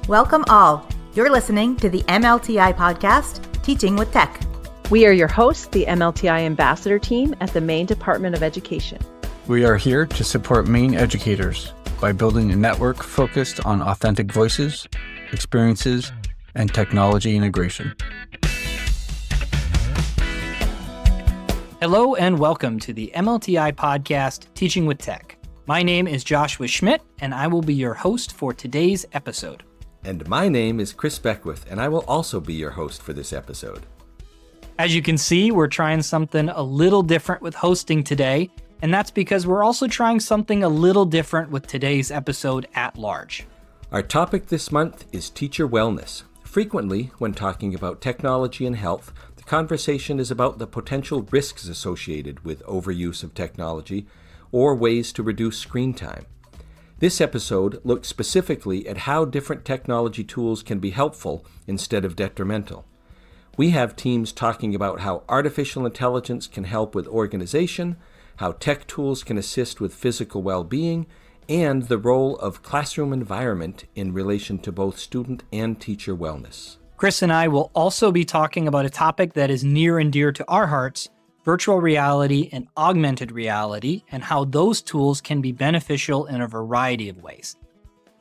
Welcome all. You're listening to the MLTI podcast, Teaching with Tech. We are your hosts, the MLTI Ambassador Team at the Maine Department of Education. We are here to support Maine educators by building a network focused on authentic voices, experiences, and technology integration. Hello and welcome to the MLTI podcast, Teaching with Tech. My name is Joshua Schmidt, and I will be your host for today's episode. And my name is Chris Beckwith, and I will also be your host for this episode. As you can see, we're trying something a little different with hosting today, and that's because we're also trying something a little different with today's episode at large. Our topic this month is teacher wellness. Frequently, when talking about technology and health, the conversation is about the potential risks associated with overuse of technology or ways to reduce screen time. This episode looks specifically at how different technology tools can be helpful instead of detrimental. We have teams talking about how artificial intelligence can help with organization, how tech tools can assist with physical well-being, and the role of classroom environment in relation to both student and teacher wellness. Chris and I will also be talking about a topic that is near and dear to our hearts, virtual reality and augmented reality, and how those tools can be beneficial in a variety of ways.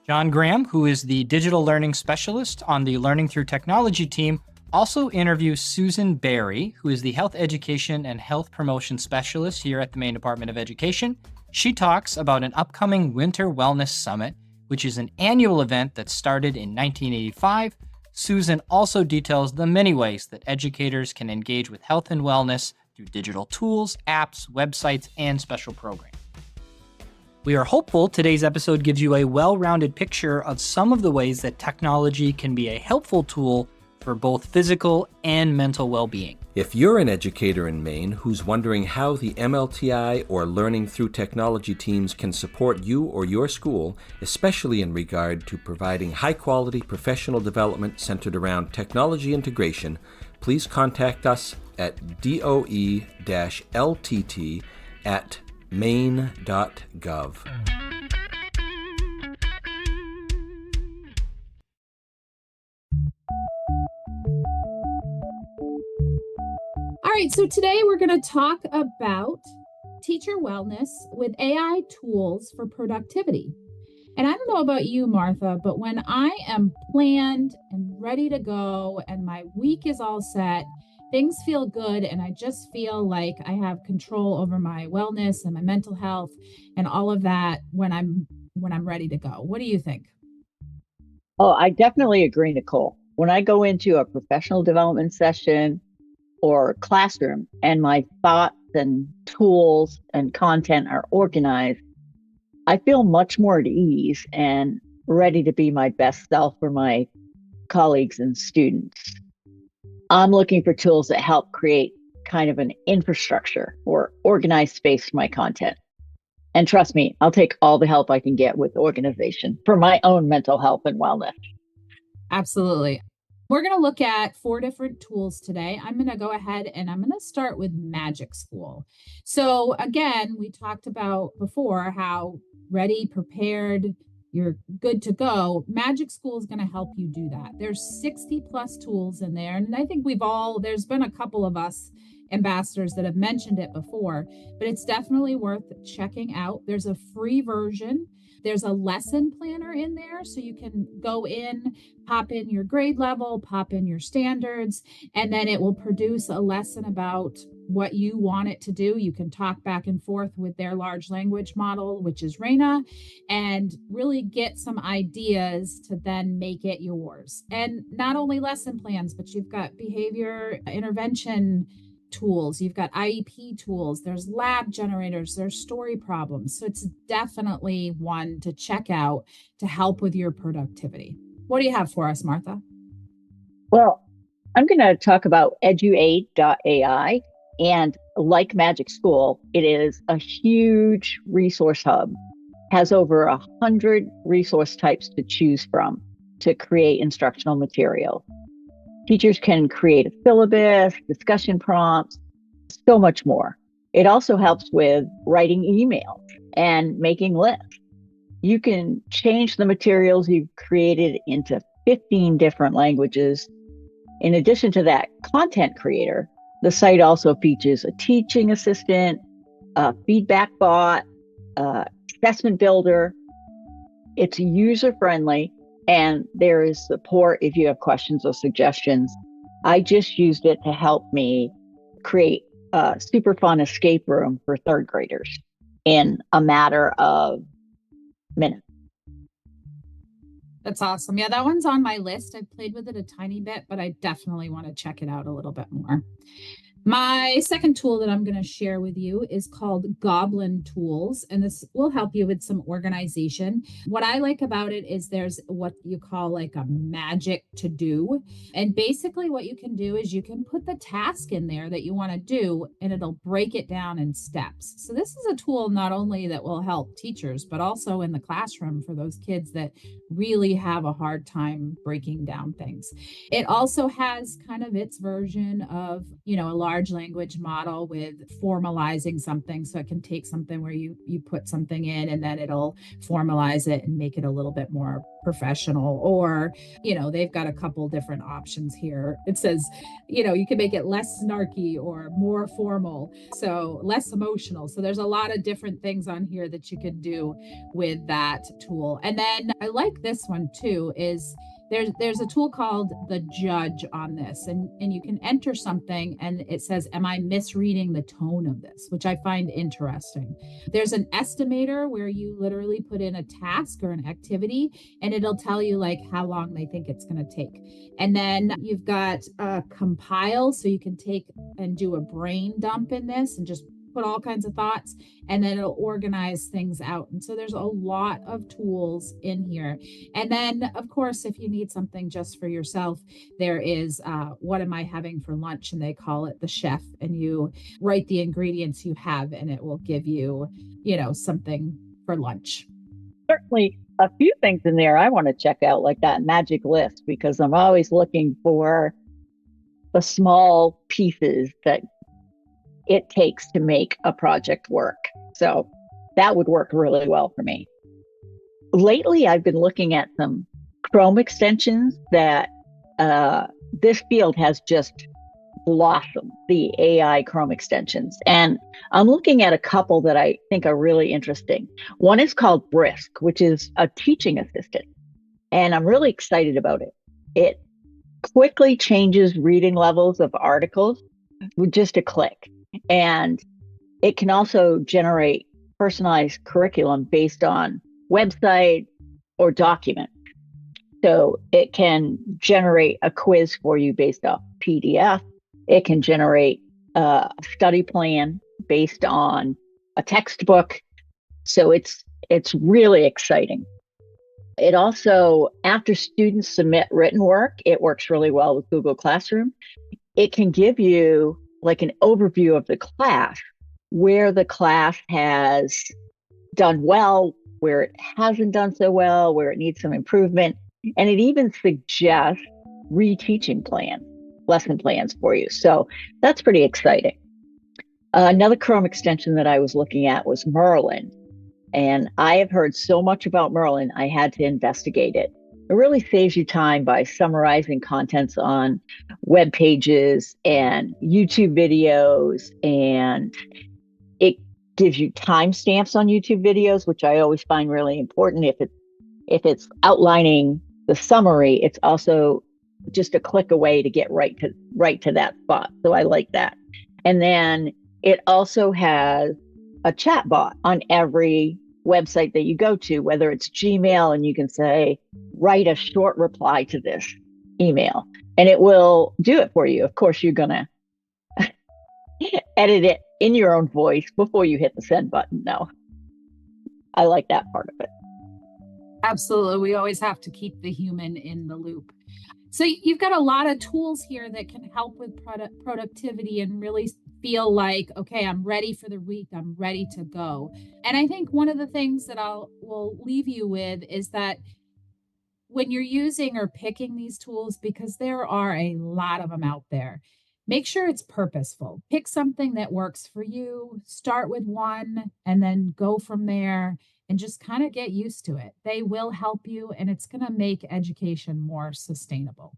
John Graham, who is the digital learning specialist on the Learning Through Technology team, also interviews Susan Berry, who is the health education and health promotion specialist here at the Maine Department of Education. She talks about an upcoming Winter Wellness Summit, which is an annual event that started in 1985. Susan also details the many ways that educators can engage with health and wellness through digital tools, apps, websites, and special programs. We are hopeful today's episode gives you a well-rounded picture of some of the ways that technology can be a helpful tool for both physical and mental well-being. If you're an educator in Maine who's wondering how the MLTI or Learning Through Technology teams can support you or your school, especially in regard to providing high-quality professional development centered around technology integration, please contact us at doe-ltt@maine.gov. All right, so today we're going to talk about teacher wellness with AI tools for productivity. And I don't know about you, Martha, but when I am planned and ready to go and my week is all set, things feel good, and I just feel like I have control over my wellness and my mental health and all of that when I'm ready to go. What do you think? Oh, I definitely agree, Nicole. When I go into a professional development session or classroom and my thoughts and tools and content are organized, I feel much more at ease and ready to be my best self for my colleagues and students. I'm looking for tools that help create kind of an infrastructure or organized space for my content. And trust me, I'll take all the help I can get with organization for my own mental health and wellness. Absolutely. We're going to look at 4 different tools today. I'm going to go ahead and I'm going to start with Magic School. So again, we talked about before how ready, prepared, you're good to go. Magic School is going to help you do that. There's 60 plus tools in there. And I think there's been a couple of us ambassadors that have mentioned it before, but it's definitely worth checking out. There's a free version. There's a lesson planner in there, so you can go in, pop in your grade level, pop in your standards, and then it will produce a lesson about what you want it to do. You can talk back and forth with their large language model, which is Raina, and really get some ideas to then make it yours. And not only lesson plans, but you've got behavior intervention tools, you've got IEP tools, there's lab generators, there's story problems. So it's definitely one to check out to help with your productivity. What do you have for us, Martha? Well, I'm going to talk about eduaid.ai. And like Magic School, it is a huge resource hub, has over 100 resource types to choose from to create instructional material. Teachers can create a syllabus, discussion prompts, so much more. It also helps with writing emails and making lists. You can change the materials you've created into 15 different languages. In addition to that content creator, the site also features a teaching assistant, a feedback bot, assessment builder. It's user friendly, and there is support if you have questions or suggestions. I just used it to help me create a super fun escape room for third graders in a matter of minutes. That's awesome. Yeah, that one's on my list. I've played with it a tiny bit, but I definitely want to check it out a little bit more. My second tool that I'm going to share with you is called Goblin Tools, and this will help you with some organization. What I like about it is there's what you call like a magic to do. And basically, what you can do is you can put the task in there that you want to do, and it'll break it down in steps. So, this is a tool not only that will help teachers, but also in the classroom for those kids that really have a hard time breaking down things. It also has kind of its version of, a large language model with formalizing something. So it can take something where you put something in and then it'll formalize it and make it a little bit more professional. Or, they've got a couple different options here. It says, you can make it less snarky or more formal, so less emotional. So there's a lot of different things on here that you could do with that tool. And then I like this one too, is there's a tool called the Judge on this, and you can enter something and it says, am I misreading the tone of this, which I find interesting. There's an estimator where you literally put in a task or an activity and it'll tell you like how long they think it's going to take. And then you've got compile, so you can take and do a brain dump in this and just put all kinds of thoughts, and then it'll organize things out. And so there's a lot of tools in here. And then, of course, if you need something just for yourself, there is what am I having for lunch? And they call it the chef. And you write the ingredients you have, and it will give you, something for lunch. Certainly a few things in there I want to check out, like that magic list, because I'm always looking for the small pieces that it takes to make a project work. So that would work really well for me. Lately, I've been looking at some Chrome extensions that this field has just blossomed, the AI Chrome extensions. And I'm looking at a couple that I think are really interesting. One is called Brisk, which is a teaching assistant. And I'm really excited about it. It quickly changes reading levels of articles with just a click. And it can also generate personalized curriculum based on website or document. So it can generate a quiz for you based off PDF. It can generate a study plan based on a textbook. So it's really exciting. It also, after students submit written work, it works really well with Google Classroom. It can give you like an overview of the class, where the class has done well, where it hasn't done so well, where it needs some improvement. And it even suggests reteaching plans, lesson plans for you. So that's pretty exciting. Another Chrome extension that I was looking at was Merlin. And I have heard so much about Merlin, I had to investigate it. It really saves you time by summarizing contents on web pages and YouTube videos, and it gives you timestamps on YouTube videos, which I always find really important. If it's outlining the summary, it's also just a click away to get right to that spot. So I like that. And then it also has a chat bot on every website that you go to, whether it's Gmail, and you can say, write a short reply to this email, and it will do it for you. Of course, you're going to edit it in your own voice before you hit the send button. No, I like that part of it. Absolutely. We always have to keep the human in the loop. So you've got a lot of tools here that can help with productivity and really feel like, okay, I'm ready for the week. I'm ready to go. And I think one of the things that will leave you with is that when you're using or picking these tools, because there are a lot of them out there, make sure it's purposeful. Pick something that works for you. Start with one and then go from there. and just kind of get used to it. They will help you, and it's going to make education more sustainable.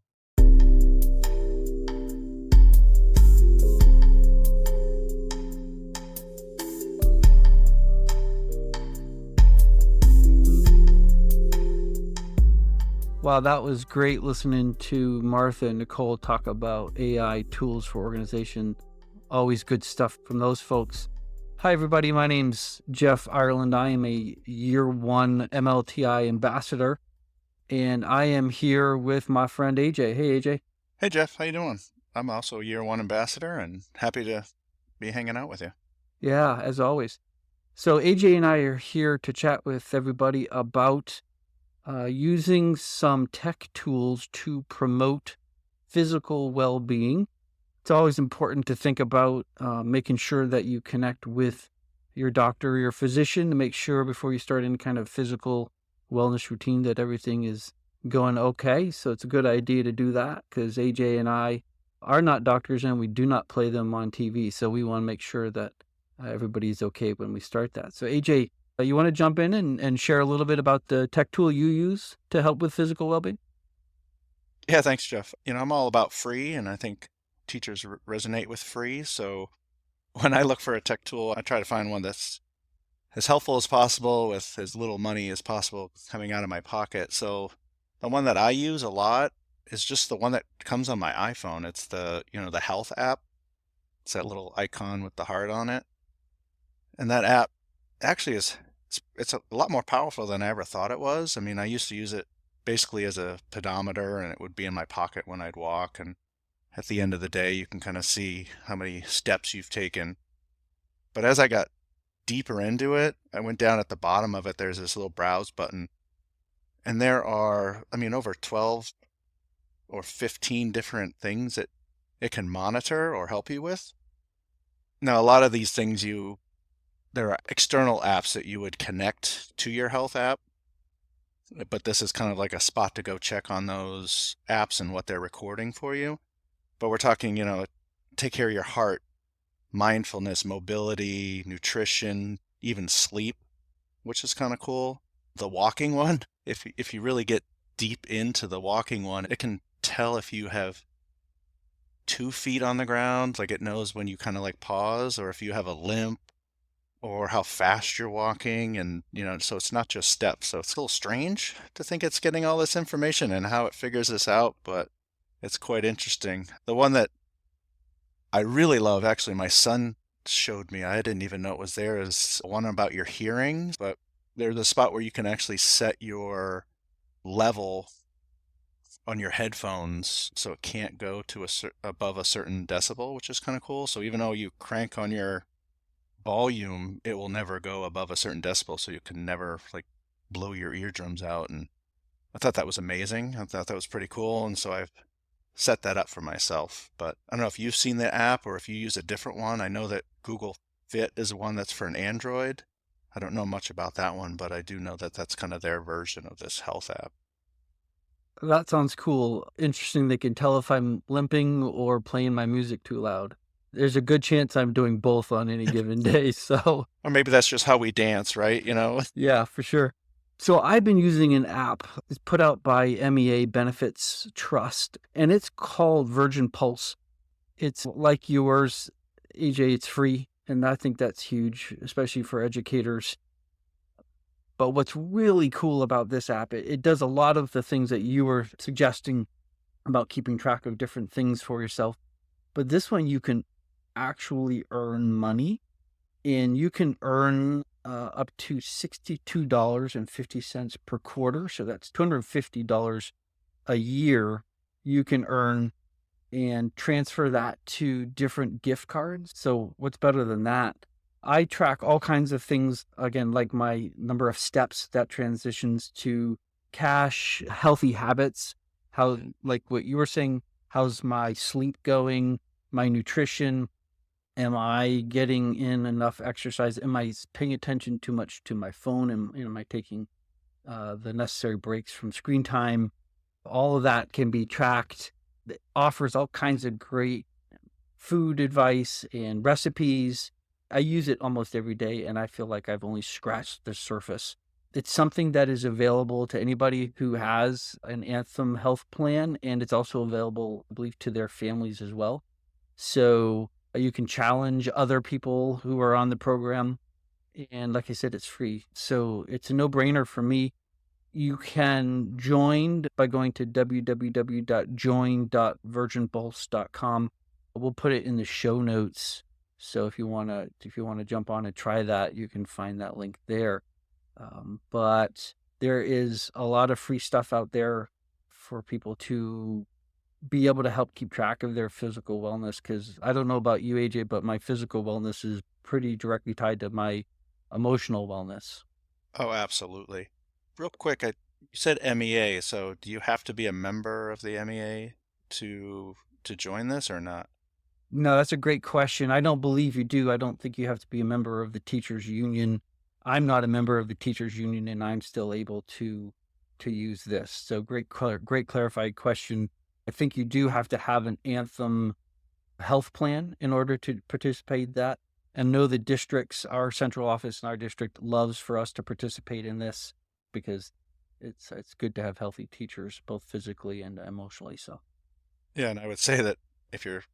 Wow, that was great listening to Martha and Nicole talk about AI tools for organization. Always good stuff from those folks. Hi, everybody. My name's Jeff Ireland. I am a year one MLTI ambassador, and I am here with my friend AJ. Hey, AJ. Hey, Jeff. How you doing? I'm also a year one ambassador and happy to be hanging out with you. Yeah, as always. So AJ and I are here to chat with everybody about using some tech tools to promote physical well-being. It's always important to think about making sure that you connect with your doctor or your physician to make sure before you start any kind of physical wellness routine that everything is going okay. So it's a good idea to do that because AJ and I are not doctors and we do not play them on TV. So we want to make sure that everybody's okay when we start that. So AJ, you want to jump in and share a little bit about the tech tool you use to help with physical well-being? Yeah, thanks, Jeff. I'm all about free, and I think teachers resonate with free. So when I look for a tech tool, I try to find one that's as helpful as possible with as little money as possible coming out of my pocket. So the one that I use a lot is just the one that comes on my iPhone. It's the health app. It's that little icon with the heart on it. And that app actually it's a lot more powerful than I ever thought it was. I mean, I used to use it basically as a pedometer, and it would be in my pocket when I'd walk. And at the end of the day, you can kind of see how many steps you've taken. But as I got deeper into it, I went down at the bottom of it. There's this little browse button, and there are, over 12 or 15 different things that it can monitor or help you with. Now, a lot of these things there are external apps that you would connect to your health app, but this is kind of like a spot to go check on those apps and what they're recording for you. But we're talking, take care of your heart, mindfulness, mobility, nutrition, even sleep, which is kind of cool. The walking one, if you really get deep into the walking one, it can tell if you have 2 feet on the ground, like it knows when you kind of like pause, or if you have a limp, or how fast you're walking. And, so it's not just steps. So it's a little strange to think it's getting all this information and how it figures this out, but it's quite interesting. The one that I really love, actually, my son showed me, I didn't even know it was there, is one about your hearing, but there's a spot where you can actually set your level on your headphones so it can't go to above a certain decibel, which is kind of cool. So even though you crank on your volume, it will never go above a certain decibel, so you can never blow your eardrums out. And I thought that was amazing. I thought that was pretty cool, and so I've set that up for myself. But I don't know if you've seen the app or if you use a different one. I know that Google Fit is one that's for an Android. I don't know much about that one, but I do know that that's kind of their version of this health app. That sounds cool. Interesting. They can tell if I'm limping or playing my music too loud. There's a good chance I'm doing both on any given day. So, or maybe that's just how we dance, right? Yeah, for sure. So I've been using an app. It's put out by MEA Benefits Trust, and it's called Virgin Pulse. It's like yours, AJ. It's free, and I think that's huge, especially for educators. But what's really cool about this app, it does a lot of the things that you were suggesting about keeping track of different things for yourself. But this one, you can actually earn money, and you can earn up to $62.50 per quarter. So that's $250 a year you can earn and transfer that to different gift cards. So what's better than that? I track all kinds of things, again, like my number of steps that transitions to cash, healthy habits, how, like what you were saying, how's my sleep going, my nutrition, am I getting in enough exercise? Am I paying attention too much to my phone? Am I taking the necessary breaks from screen time? All of that can be tracked. It offers all kinds of great food advice and recipes. I use it almost every day, and I feel like I've only scratched the surface. It's something that is available to anybody who has an Anthem health plan, and it's also available, I believe, to their families as well. So you can challenge other people who are on the program. And like I said, it's free. So it's a no-brainer for me. You can join by going to www.join.virginpulse.com. We'll put it in the show notes. So if you want to jump on and try that, you can find that link there. But there is a lot of free stuff out there for people to be able to help keep track of their physical wellness. Because I don't know about you, AJ, but my physical wellness is pretty directly tied to my emotional wellness. Oh, absolutely. Real quick, you said MEA, so do you have to be a member of the MEA to join this or not? No, that's a great question. I don't believe you do. I don't think you have to be a member of the teachers union. I'm not a member of the teachers union, and I'm still able to use this. So great clarified question. I think you do have to have an Anthem health plan in order to participate in that. And know the districts, our central office in our district loves for us to participate in this because it's good to have healthy teachers, both physically and emotionally. So Yeah, and I would say that if you're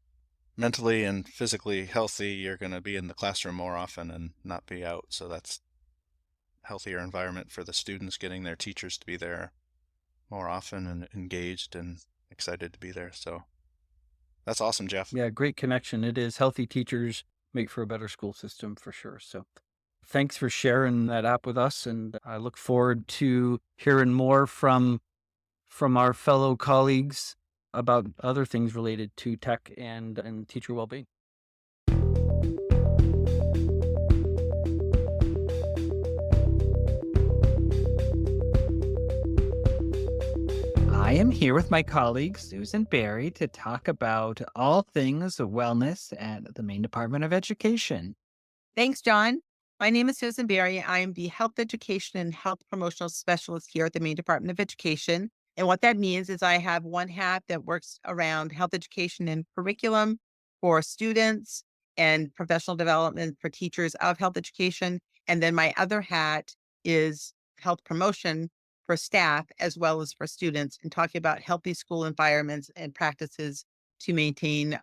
mentally and physically healthy, you're going to be in the classroom more often and not be out. So that's healthier environment for the students, getting their teachers to be there more often and engaged and excited to be there. So that's awesome, Jeff. yeah, great connection. It is. Healthy teachers make for a better school system for sure. So thanks for sharing that app with us. And I look forward to hearing more from our fellow colleagues about other things related to tech and teacher well-being. I am here with my colleague, Susan Barry, to talk about all things wellness at the Maine Department of Education. Thanks, John. My name is Susan Berry. I am the Health Education and Health Promotional Specialist here at the Maine Department of Education. And what that means is I have one hat that works around health education and curriculum for students and professional development for teachers of health education. And then my other hat is health promotion for staff as well as for students, and talking about healthy school environments and practices to maintain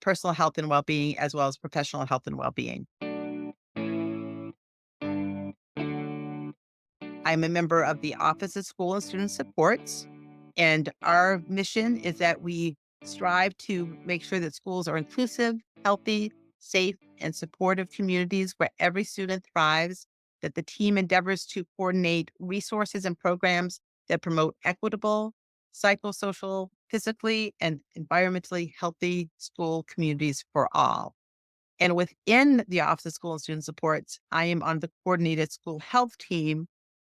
personal health and well-being as well as professional health and well-being. I'm a member of the Office of School and Student Supports, and our mission is that we strive to make sure that schools are inclusive, healthy, safe, and supportive communities where every student thrives, that the team endeavors to coordinate resources and programs that promote equitable, psychosocial, physically, and environmentally healthy school communities for all. And within the Office of School and Student Supports, I am on the coordinated school health team,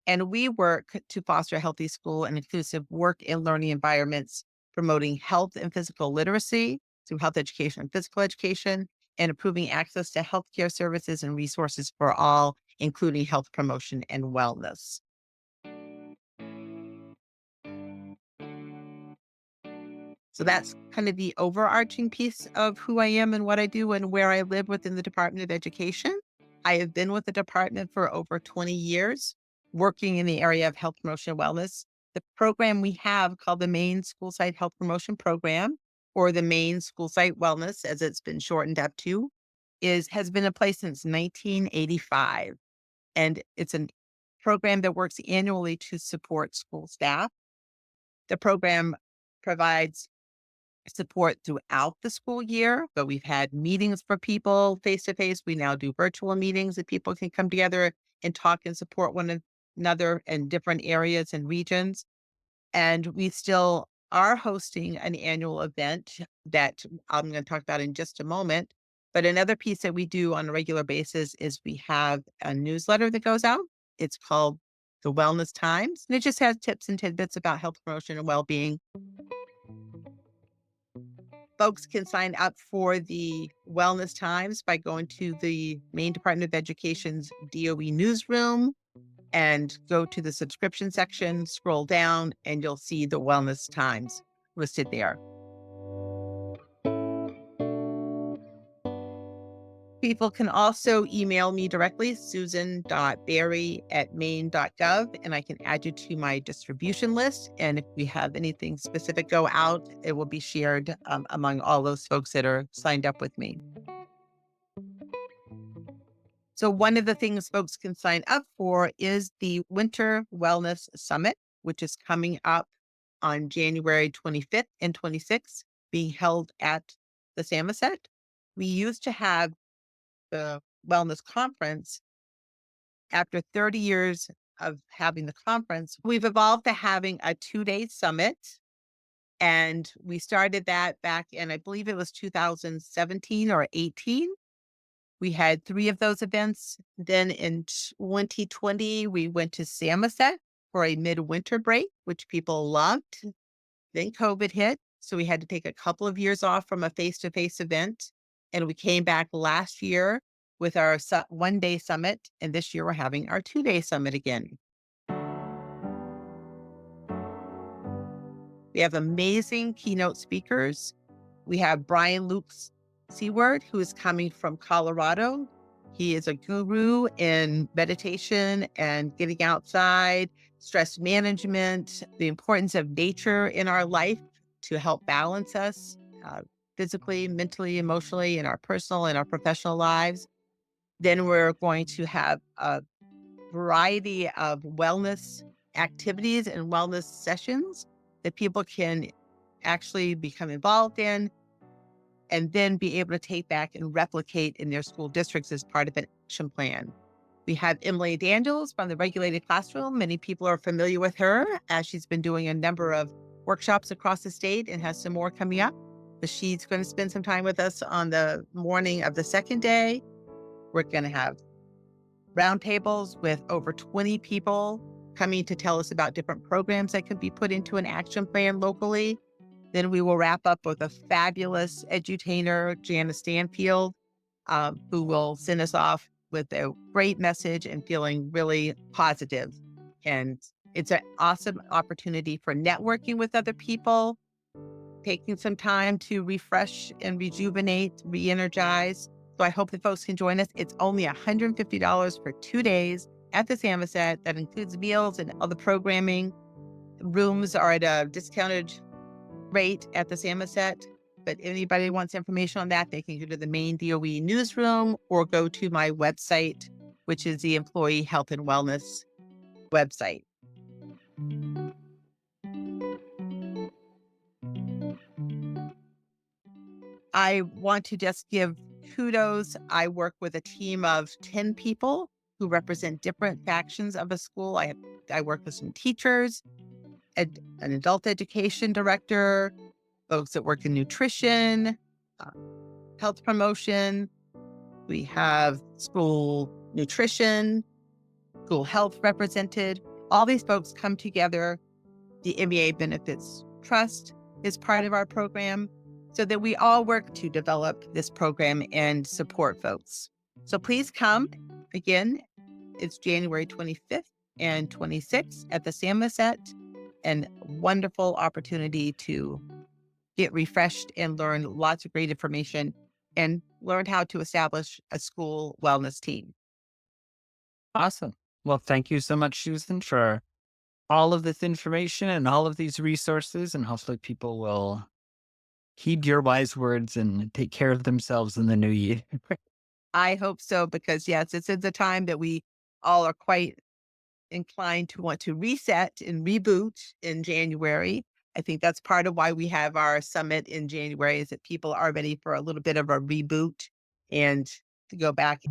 and we work to foster healthy school and inclusive work and learning environments, promoting health and physical literacy through health education and physical education, and improving access to healthcare services and resources for all, including health promotion and wellness. So that's kind of the overarching piece of who I am and what I do and where I live within the Department of Education. I have been with the department for over 20 years, working in the area of health promotion and wellness. The program we have called the Maine School Site Health Promotion Program, or the Maine School Site Wellness, as it's been shortened up to, has been in place since 1985. And it's a program that works annually to support school staff. The program provides support throughout the school year, but we've had meetings for people face to face. We now do virtual meetings that people can come together and talk and support one another in different areas and regions. And we still are hosting an annual event that I'm going to talk about in just a moment. But another piece that we do on a regular basis is we have a newsletter that goes out. It's called The Wellness Times, and it just has tips and tidbits about health promotion and well-being. Folks can sign up for the Wellness Times by going to the Maine Department of Education's DOE newsroom and go to the subscription section, scroll down, and you'll see the Wellness Times listed there. People can also email me directly, susan.berry@maine.gov, and I can add you to my distribution list. And if we have anything specific go out, it will be shared among all those folks that are signed up with me. So one of the things folks can sign up for is the Winter Wellness Summit, which is coming up on January 25th and 26th, being held at the Samoset. We used to have the wellness conference. After 30 years of having the conference, we've evolved to having a 2-day summit. And we started that back in, I believe it was 2017 or 18. We had 3 of those events. Then in 2020, we went to Samoset for a midwinter break, which people loved. Then COVID hit. So we had to take a couple of years off from a face-to-face event. And we came back last year with our 1-day summit. And this year we're having our 2-day summit again. We have amazing keynote speakers. We have Brian Luke Seward, who is coming from Colorado. He is a guru in meditation and getting outside, stress management, the importance of nature in our life to help balance us physically, mentally, emotionally, in our personal and our professional lives. Then we're going to have a variety of wellness activities and wellness sessions that people can actually become involved in and then be able to take back and replicate in their school districts as part of an action plan. We have Emily Daniels from the Regulated Classroom. Many people are familiar with her as she's been doing a number of workshops across the state and has some more coming up. But she's going to spend some time with us on the morning of the second day. We're going to have roundtables with over 20 people coming to tell us about different programs that could be put into an action plan locally. Then we will wrap up with a fabulous edutainer, Janice Stanfield, who will send us off with a great message and feeling really positive. And it's an awesome opportunity for networking with other people, taking some time to refresh and rejuvenate, re-energize. So I hope that folks can join us. It's only $150 for 2 days at the Samoset. That includes meals and other programming. Rooms are at a discounted rate at the Samoset. But anybody wants information on that, they can go to the Maine DOE newsroom or go to my website, which is the Employee Health and Wellness website. I want to just give kudos. I work with a team of 10 people who represent different factions of a school. I work with some teachers, an adult education director, folks that work in nutrition, health promotion. We have school nutrition, school health represented. All these folks come together. The MEA Benefits Trust is part of our program so that we all work to develop this program and support folks. So please come. Again, it's January 25th and 26th at the Samoset, and wonderful opportunity to get refreshed and learn lots of great information and learn how to establish a school wellness team. Awesome. Well, thank you so much, Susan, for all of this information and all of these resources. And hopefully people will heed your wise words and take care of themselves in the new year. I hope so, because yes, this is a time that we all are quite inclined to want to reset and reboot in January. I think that's part of why we have our summit in January, is that people are ready for a little bit of a reboot and to go back.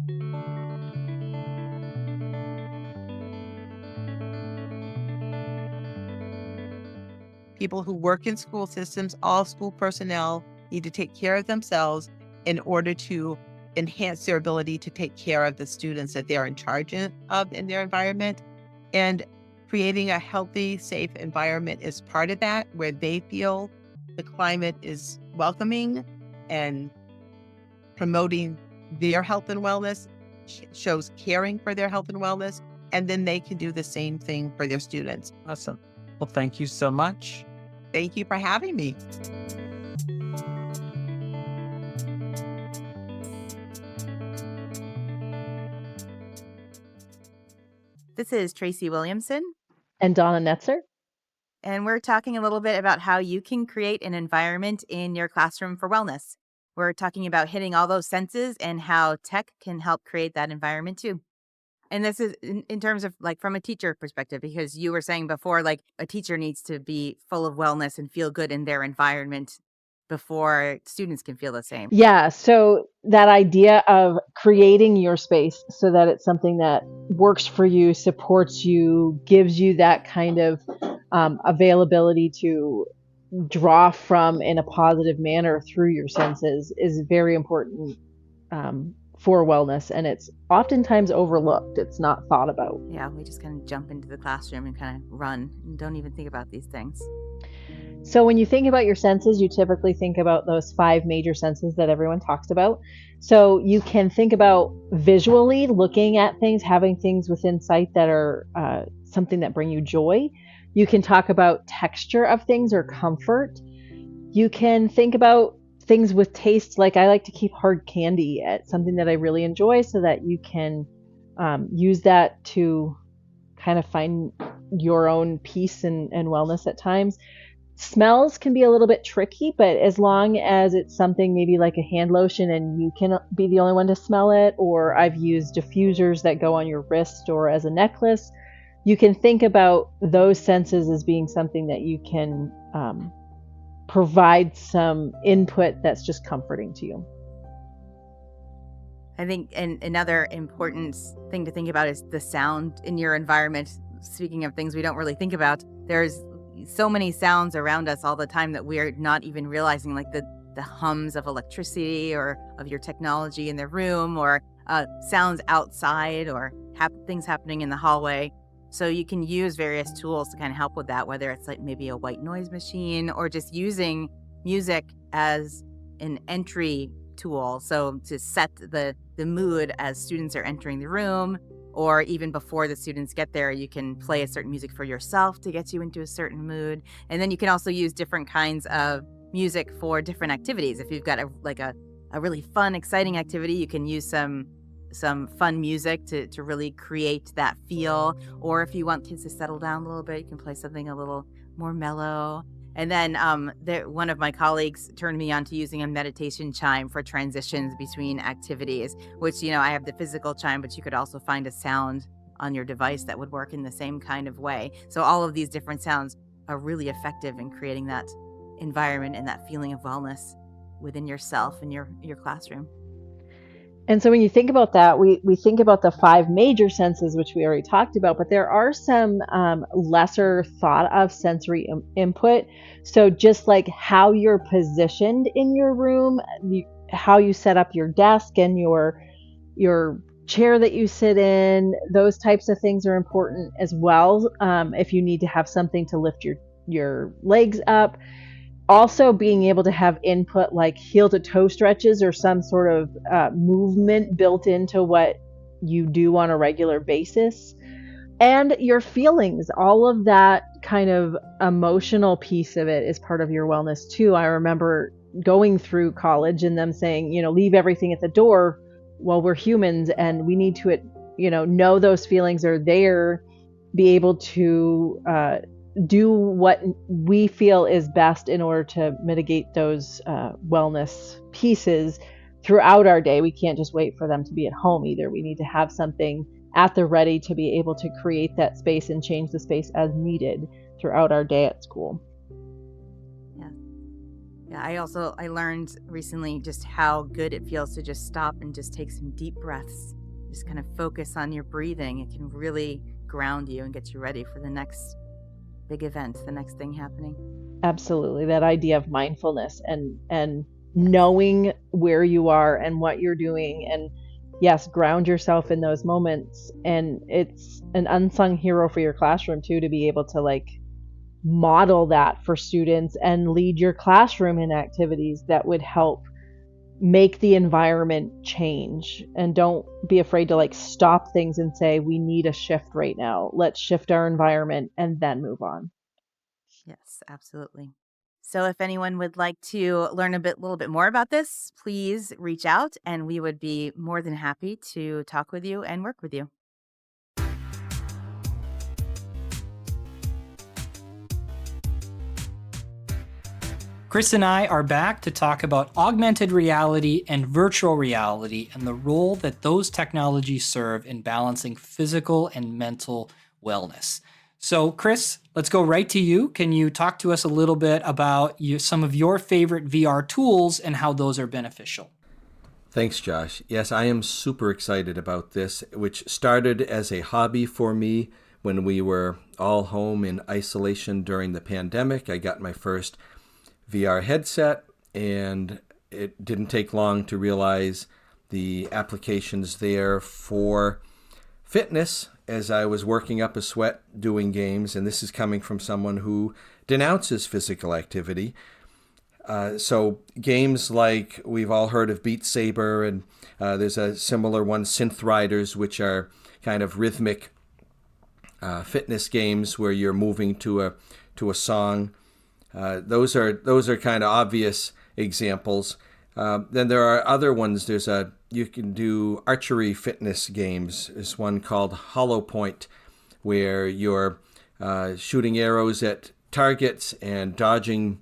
People who work in school systems, all school personnel, need to take care of themselves in order to enhance their ability to take care of the students that they're in charge of in their environment. And creating a healthy, safe environment is part of that, where they feel the climate is welcoming and promoting their health and wellness, shows caring for their health and wellness, and then they can do the same thing for their students. Awesome. Well, thank you so much. Thank you for having me. This is Tracy Williamson, And Donna Netzer. and we're talking a little bit about how you can create an environment in your classroom for wellness. We're talking about hitting all those senses and how tech can help create that environment too. And this is in terms of like from a teacher perspective, because you were saying before, like a teacher needs to be full of wellness and feel good in their environment before students can feel the same. Yeah, so that idea of creating your space so that it's something that works for you, supports you, gives you that kind of availability to draw from in a positive manner through your senses is very important for wellness, and it's oftentimes overlooked. It's not thought about. Yeah, we just kind of jump into the classroom and kind of run and don't even think about these things. So when you think about your senses, you typically think about those 5 major senses that everyone talks about. So you can think about visually looking at things, having things within sight that are something that bring you joy. You can talk about texture of things or comfort. You can think about things with taste, like I like to keep hard candy at something that I really enjoy so that you can use that to kind of find your own peace and wellness at times. Smells can be a little bit tricky, but as long as it's something maybe like a hand lotion and you can be the only one to smell it, or I've used diffusers that go on your wrist or as a necklace, you can think about those senses as being something that you can provide some input that's just comforting to you. I think another important thing to think about is the sound in your environment. Speaking of things we don't really think about, there's so many sounds around us all the time that we're not even realizing, like the hums of electricity or of your technology in the room, or sounds outside, or things happening in the hallway. So you can use various tools to kind of help with that, whether it's like maybe a white noise machine or just using music as an entry tool. So to set the mood as students are entering the room, or even before the students get there, you can play a certain music for yourself to get you into a certain mood. And then you can also use different kinds of music for different activities. If you've got a really fun, exciting activity, you can use some fun music to really create that feel. Or if you want kids to settle down a little bit, you can play something a little more mellow. And then one of my colleagues turned me on to using a meditation chime for transitions between activities, which, I have the physical chime, but you could also find a sound on your device that would work in the same kind of way. So all of these different sounds are really effective in creating that environment and that feeling of wellness within yourself and your classroom. And so when you think about that, we think about the 5 major senses, which we already talked about, but there are some lesser thought of sensory input. So just like how you're positioned in your room, how you set up your desk and your chair that you sit in, those types of things are important as well. If you need to have something to lift your legs up. Also being able to have input like heel to toe stretches or some sort of movement built into what you do on a regular basis. And your feelings, all of that kind of emotional piece of it is part of your wellness too. I remember going through college and them saying, leave everything at the door. Well, we're humans and we need to, know those feelings are there, be able to do what we feel is best in order to mitigate those wellness pieces throughout our day. We can't just wait for them to be at home either. We need to have something at the ready to be able to create that space and change the space as needed throughout our day at school. Yeah, I learned recently just how good it feels to just stop and just take some deep breaths. Just kind of focus on your breathing. It can really ground you and get you ready for the next big event, the next thing happening. Absolutely. That idea of mindfulness and knowing where you are and what you're doing, and yes, ground yourself in those moments. And it's an unsung hero for your classroom too, to be able to model that for students and lead your classroom in activities that would help make the environment change. And don't be afraid to stop things and say, we need a shift right now. Let's shift our environment and then move on. Yes, absolutely. So if anyone would like to learn a little bit more about this, please reach out and we would be more than happy to talk with you and work with you. Chris and I are back to talk about augmented reality and virtual reality and the role that those technologies serve in balancing physical and mental wellness. So, Chris, let's go right to you. Can you talk to us a little bit about some of your favorite VR tools and how those are beneficial? Thanks, Josh. Yes, I am super excited about this, which started as a hobby for me when we were all home in isolation during the pandemic. I got my first VR headset, and it didn't take long to realize the applications there for fitness as I was working up a sweat doing games, and this is coming from someone who denounces physical activity. So games like we've all heard of Beat Saber, and there's a similar one, Synth Riders, which are kind of rhythmic fitness games where you're moving to a song. Those are kind of obvious examples. Then there are other ones. You can do archery fitness games. There's one called Hollow Point, where you're shooting arrows at targets and dodging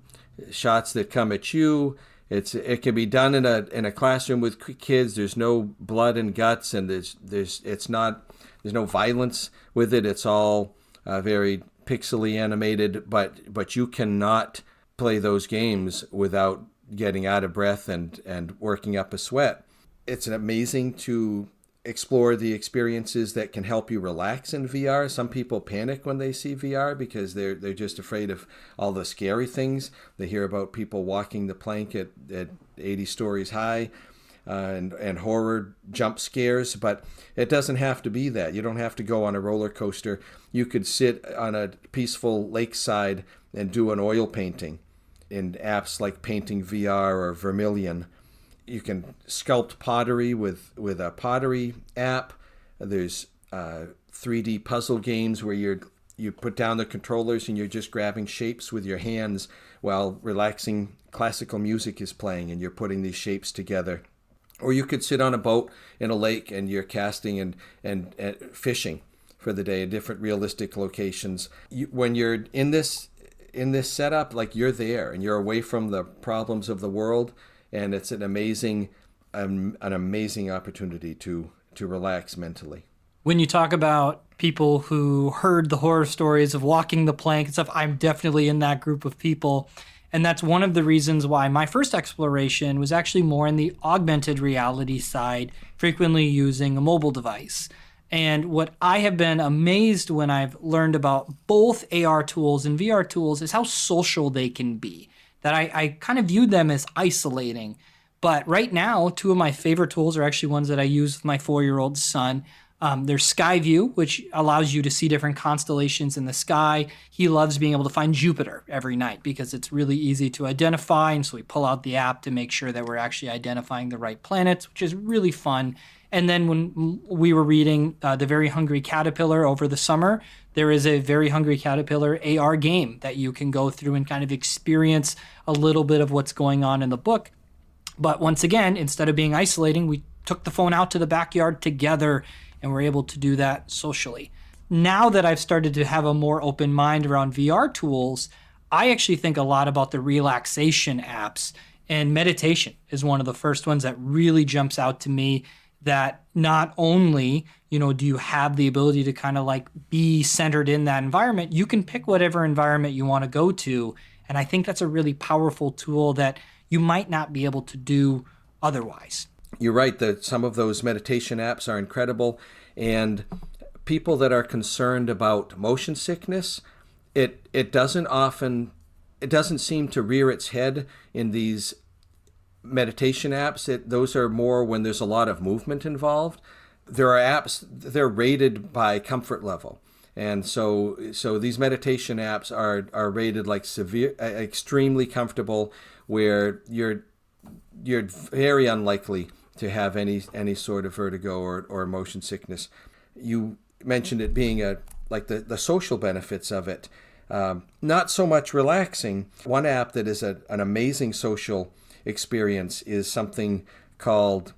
shots that come at you. It can be done in a classroom with kids. There's no blood and guts, and there's no violence with it. It's all very pixely animated, but you cannot play those games without getting out of breath and working up a sweat. It's amazing to explore the experiences that can help you relax in VR. Some people panic when they see VR because they're just afraid of all the scary things. They hear about people walking the plank at 80 stories high and horror jump scares, but it doesn't have to be that. You don't have to go on a roller coaster. You could sit on a peaceful lakeside and do an oil painting in apps like Painting VR or Vermilion. You can sculpt pottery with a pottery app. There's 3D puzzle games where you put down the controllers and you're just grabbing shapes with your hands while relaxing classical music is playing and you're putting these shapes together. Or you could sit on a boat in a lake and you're casting and fishing for the day in different realistic locations. When you're in this setup, like, you're there and you're away from the problems of the world, and it's an amazing opportunity to relax mentally. When you talk about people who heard the horror stories of walking the plank and stuff, I'm definitely in that group of people. And that's one of the reasons why my first exploration was actually more in the augmented reality side, frequently using a mobile device. And what I have been amazed when I've learned about both AR tools and VR tools is how social they can be. That I kind of viewed them as isolating. But right now, two of my favorite tools are actually ones that I use with my 4-year-old son. There's Skyview, which allows you to see different constellations in the sky. He loves being able to find Jupiter every night because it's really easy to identify. And so we pull out the app to make sure that we're actually identifying the right planets, which is really fun. And then when we were reading The Very Hungry Caterpillar over the summer, there is a Very Hungry Caterpillar AR game that you can go through and kind of experience a little bit of what's going on in the book. But once again, instead of being isolating, we took the phone out to the backyard together and we're able to do that socially. Now that I've started to have a more open mind around VR tools, I actually think a lot about the relaxation apps, and meditation is one of the first ones that really jumps out to me. That not only, do you have the ability to kind of like be centered in that environment, you can pick whatever environment you want to go to. And I think that's a really powerful tool that you might not be able to do otherwise. You're right that some of those meditation apps are incredible. And people that are concerned about motion sickness, it doesn't seem to rear its head in these meditation apps. Those are more when there's a lot of movement involved. There are apps, they're rated by comfort level. And so these meditation apps are rated like severe, extremely comfortable, where you're very unlikely to have any sort of vertigo or motion sickness. You mentioned it being the social benefits of it. Not so much relaxing. One app that is an amazing social experience is something called,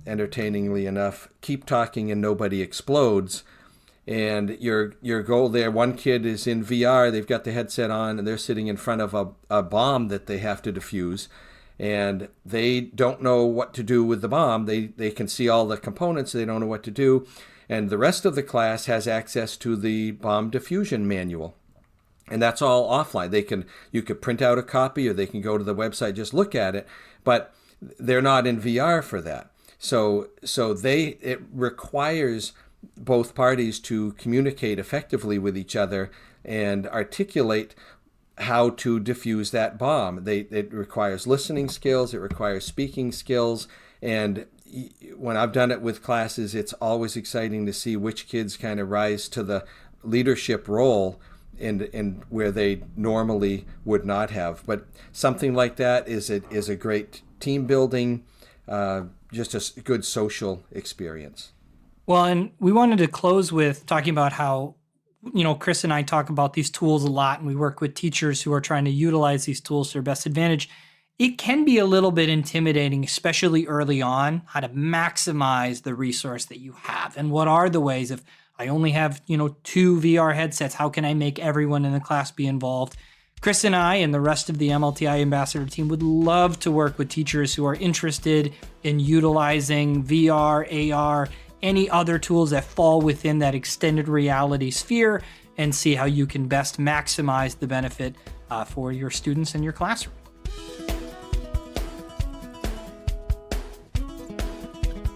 entertainingly enough, Keep Talking and Nobody Explodes. And your goal there, one kid is in VR, they've got the headset on, and they're sitting in front of a bomb that they have to defuse. And they don't know what to do with the bomb. They can see all the components, they don't know what to do. And the rest of the class has access to the bomb diffusion manual. And that's all offline. You could print out a copy, or they can go to the website, just look at it, but they're not in VR for that. So it requires both parties to communicate effectively with each other and articulate how to diffuse that bomb. It requires listening skills, it requires speaking skills, and when I've done it with classes, it's always exciting to see which kids kind of rise to the leadership role and where they normally would not have. But something like that is a great team building, just a good social experience. Well, and we wanted to close with talking about how, Chris and I talk about these tools a lot, and we work with teachers who are trying to utilize these tools to their best advantage. It can be a little bit intimidating, especially early on, how to maximize the resource that you have. And what are the ways, if I only have, 2 VR headsets, how can I make everyone in the class be involved? Chris and I and the rest of the MLTI ambassador team would love to work with teachers who are interested in utilizing VR, AR, any other tools that fall within that extended reality sphere, and see how you can best maximize the benefit for your students in your classroom.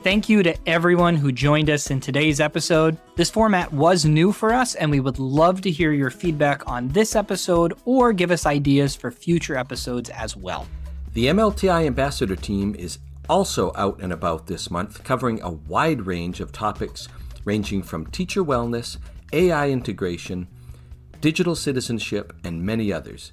Thank you to everyone who joined us in today's episode. This format was new for us, and we would love to hear your feedback on this episode or give us ideas for future episodes as well. The MLTI ambassador team is also out and about this month, covering a wide range of topics ranging from teacher wellness, AI integration, digital citizenship, and many others.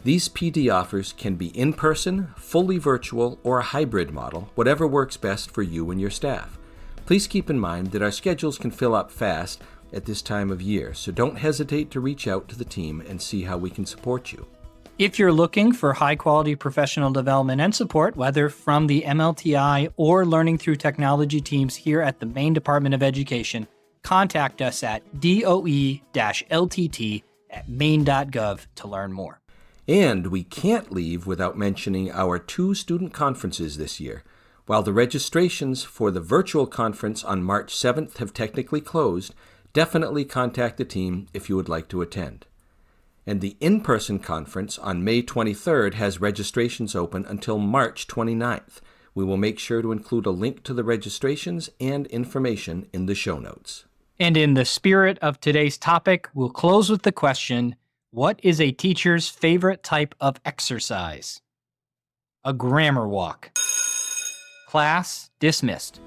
These PD offers can be in person, fully virtual, or a hybrid model, whatever works best for you and your staff. Please keep in mind that our schedules can fill up fast at this time of year, so don't hesitate to reach out to the team and see how we can support you. If you're looking for high-quality professional development and support, whether from the MLTI or Learning Through Technology teams here at the Maine Department of Education, contact us at doe-ltt@maine.gov to learn more. And we can't leave without mentioning our 2 student conferences this year. While the registrations for the virtual conference on March 7th have technically closed, definitely contact the team if you would like to attend. And the in-person conference on May 23rd has registrations open until March 29th. We will make sure to include a link to the registrations and information in the show notes. And in the spirit of today's topic, we'll close with the question, what is a teacher's favorite type of exercise? A grammar walk. Class dismissed.